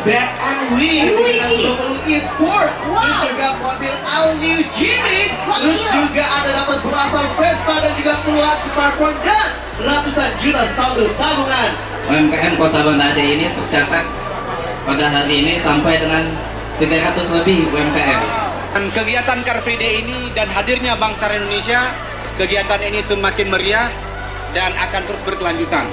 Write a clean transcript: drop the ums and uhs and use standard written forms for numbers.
BMW dengan 20 e-sport, terus juga mobil all new Jimmy, terus juga ada dapat belasan Vespa dan juga puluhan smartphone dan ratusan juta saldo tabungan. UMKM Kota Banda Aceh ini tercatat pada hari ini sampai dengan 300 lebih UMKM. Dan kegiatan Car Free Day ini dan hadirnya Bank Syariah Indonesia, kegiatan ini semakin meriah dan akan terus berkelanjutan.